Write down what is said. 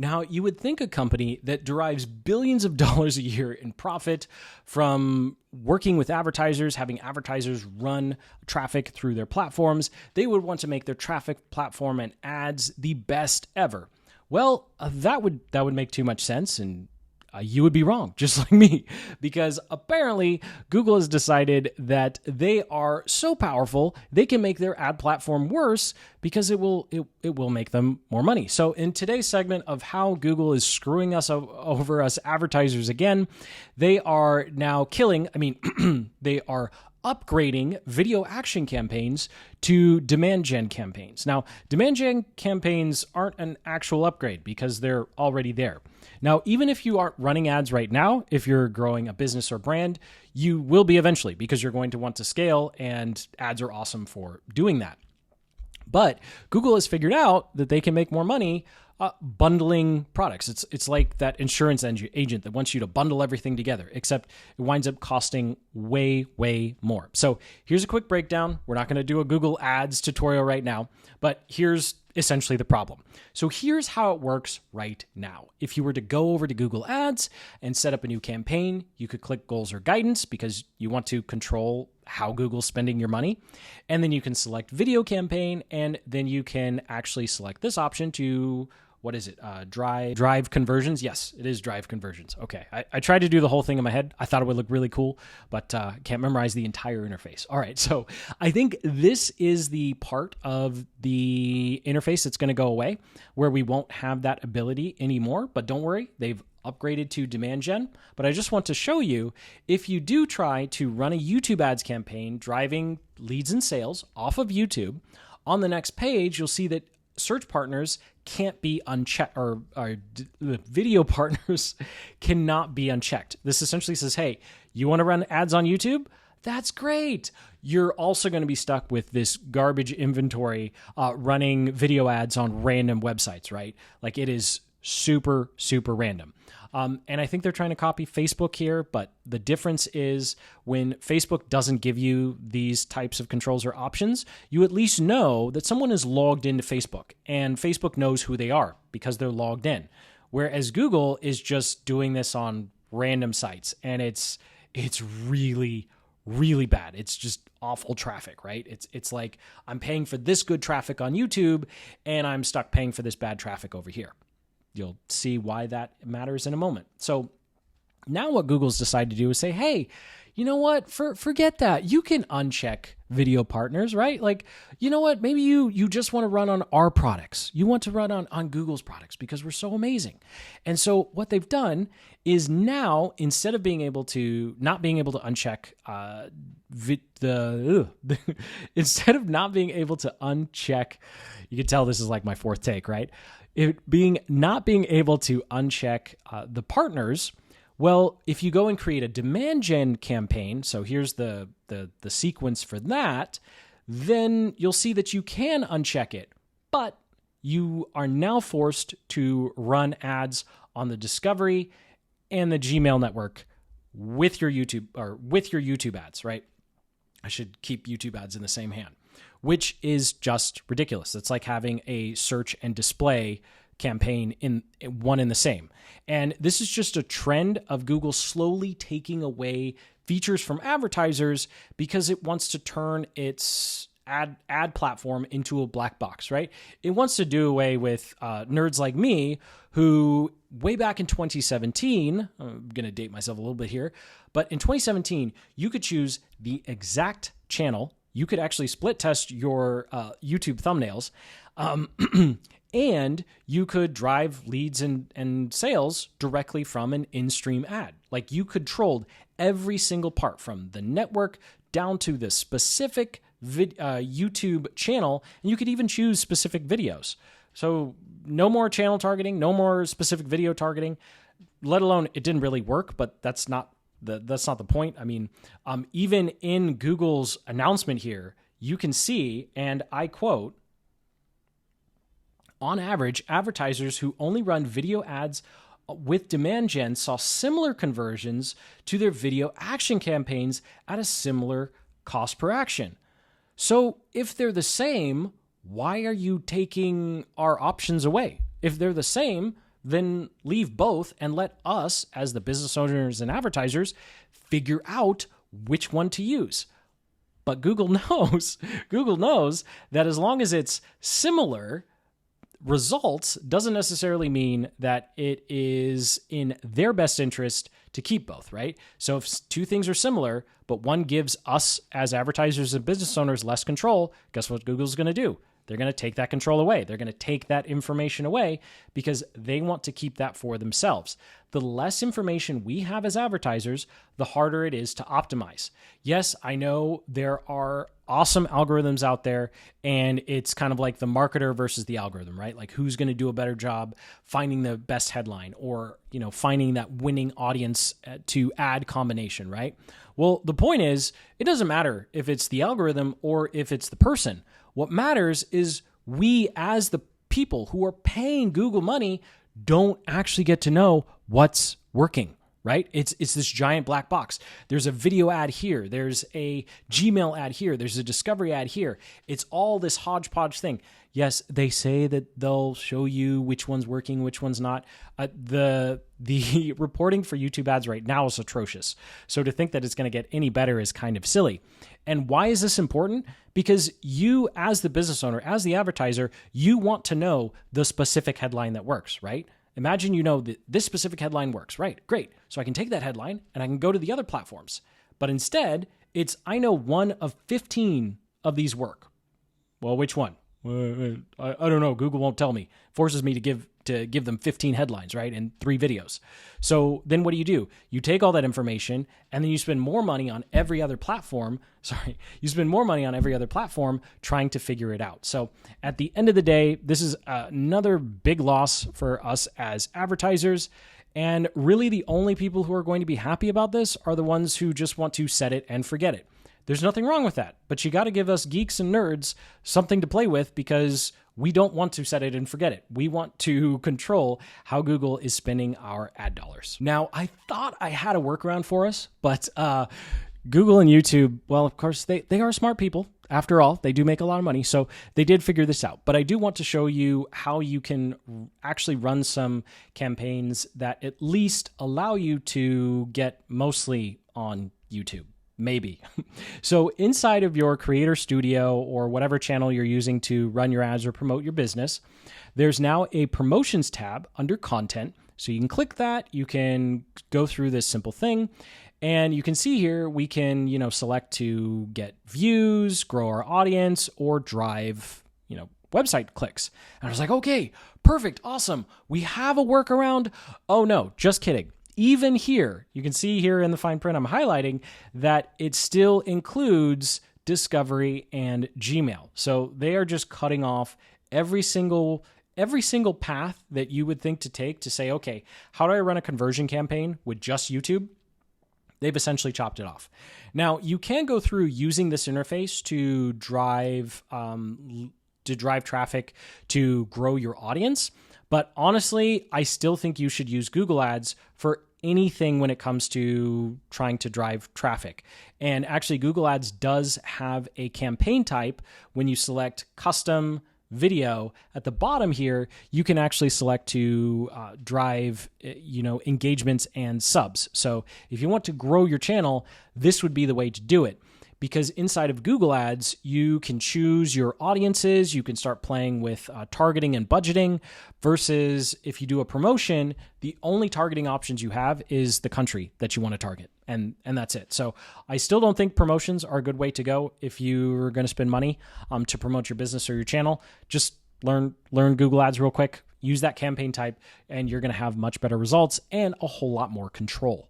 Now, you would think a company that derives billions of dollars a year in profit from working with advertisers, having advertisers run traffic through their platforms, they would want to make their traffic platform and ads the best ever. Well, that would make too much sense, and you would be wrong, just like me, because apparently Google has decided that they are so powerful they can make their ad platform worse because it will make them more money. So in today's segment of how Google is screwing us over us advertisers again, they are now they are upgrading video action campaigns to demand gen campaigns. Now, demand gen campaigns aren't an actual upgrade because they're already there. Now, even if you aren't running ads right now, if you're growing a business or brand, you will be eventually because you're going to want to scale, and ads are awesome for doing that. But Google has figured out that they can make more money bundling products. It's like that insurance agent that wants you to bundle everything together, except it winds up costing way, way more. So here's a quick breakdown. We're not going to do a Google Ads tutorial right now, but here's essentially the problem. So here's how it works right now. If you were to go over to Google Ads and set up a new campaign, you could click goals or guidance because you want to control how Google's spending your money. And then you can select video campaign, and then you can actually select this option to, what is it? Drive conversions. Yes, it is drive conversions. Okay. I tried to do the whole thing in my head. I thought it would look really cool, but can't memorize the entire interface. All right. So I think this is the part of the interface that's going to go away where we won't have that ability anymore. But don't worry, they've upgraded to demand gen. But I just want to show you, if you do try to run a YouTube ads campaign driving leads and sales off of YouTube, on the next page, you'll see that search partners can't be unchecked, or video partners cannot be unchecked. This essentially says, hey, you want to run ads on YouTube? That's great. You're also going to be stuck with this garbage inventory running video ads on random websites, right? Like, it is super, super random. And I think they're trying to copy Facebook here, but the difference is when Facebook doesn't give you these types of controls or options, you at least know that someone is logged into Facebook, and Facebook knows who they are because they're logged in. Whereas Google is just doing this on random sites, and it's really, really bad. It's just awful traffic, right? It's like I'm paying for this good traffic on YouTube, and I'm stuck paying for this bad traffic over here. You'll see why that matters in a moment. So now what Google's decided to do is say, hey, you know what? Forget that. You can uncheck video partners, right? Like, you know what? Maybe you just want to run on our products. You want to run on Google's products because we're so amazing. And so what they've done is now, instead of being able to not being able to uncheck instead of not being able to uncheck, you can tell this is like my fourth take, right? Not being able to uncheck the partners. Well, if you go and create a demand gen campaign, so here's the sequence for that, then you'll see that you can uncheck it, but you are now forced to run ads on the Discovery and the Gmail network with your YouTube ads, right? I should keep YouTube ads in the same hand, which is just ridiculous. It's like having a search and display campaign in one in the same. And this is just a trend of Google slowly taking away features from advertisers because it wants to turn its ad platform into a black box, right? It wants to do away with nerds like me who way back in 2017, I'm going to date myself a little bit here, but in 2017, you could choose the exact channel. You could actually split test your YouTube thumbnails, and you could drive leads and sales directly from an in-stream ad. Like, you controlled every single part from the network down to the specific YouTube channel, and you could even choose specific videos. So no more channel targeting, no more specific video targeting, let alone it didn't really work, but that's not the point. I mean, even in Google's announcement here, you can see, and I quote, on average, advertisers who only run video ads with demand gen saw similar conversions to their video action campaigns at a similar cost per action. So if they're the same, why are you taking our options away? If they're the same, then leave both and let us, as the business owners and advertisers, figure out which one to use. But Google knows that as long as it's similar results doesn't necessarily mean that it is in their best interest to keep both, right? So if two things are similar, but one gives us as advertisers and business owners less control, guess what Google's going to do? They're going to take that control away. They're going to take that information away because they want to keep that for themselves. The less information we have as advertisers, the harder it is to optimize. Yes, I know there are awesome algorithms out there, and it's kind of like the marketer versus the algorithm, right? Like who's going to do a better job finding the best headline or, finding that winning audience to ad combination, right? Well, the point is, it doesn't matter if it's the algorithm or if it's the person. What matters is we, as the people who are paying Google money, don't actually get to know what's working, right? It's this giant black box. There's a video ad here. There's a Gmail ad here. There's a discovery ad here. It's all this hodgepodge thing. Yes, they say that they'll show you which one's working, which one's not. The reporting for YouTube ads right now is atrocious. So to think that it's going to get any better is kind of silly. And why is this important? Because you, as the business owner, as the advertiser, you want to know the specific headline that works, right? Imagine you know that this specific headline works, right? Great. So I can take that headline and I can go to the other platforms. But instead, it's I know one of 15 of these work. Well, which one? I don't know. Google won't tell me. Forces me to give them 15 headlines, right? And 3 videos. So then what do? You take all that information and then you spend more money on every other platform. You spend more money on every other platform trying to figure it out. So at the end of the day, this is another big loss for us as advertisers. And really the only people who are going to be happy about this are the ones who just want to set it and forget it. There's nothing wrong with that, but you got to give us geeks and nerds something to play with because we don't want to set it and forget it. We want to control how Google is spending our ad dollars. Now, I thought I had a workaround for us, but Google and YouTube, well, of course, they are smart people. After all, they do make a lot of money, so they did figure this out. But I do want to show you how you can actually run some campaigns that at least allow you to get mostly on YouTube. Maybe. So inside of your Creator Studio or whatever channel you're using to run your ads or promote your business, there's now a promotions tab under content. So you can click that. You can go through this simple thing. And you can see here, we can, select to get views, grow our audience, or drive, website clicks. And I was like, okay, perfect. Awesome. We have a workaround. Oh no, just kidding. Even here, you can see here in the fine print I'm highlighting that it still includes Discovery and Gmail. So they are just cutting off every single path that you would think to take to say, okay, how do I run a conversion campaign with just YouTube? They've essentially chopped it off. Now, you can go through using this interface to drive traffic to grow your audience. But honestly, I still think you should use Google Ads for anything when it comes to trying to drive traffic. And actually, Google Ads does have a campaign type. When you select custom video at the bottom here, you can actually select to drive, engagements and subs. So if you want to grow your channel, this would be the way to do it. Because inside of Google Ads, you can choose your audiences, you can start playing with targeting and budgeting, versus if you do a promotion, the only targeting options you have is the country that you want to target, and that's it. So I still don't think promotions are a good way to go if you're going to spend money to promote your business or your channel. Just learn Google Ads real quick, use that campaign type, and you're going to have much better results and a whole lot more control.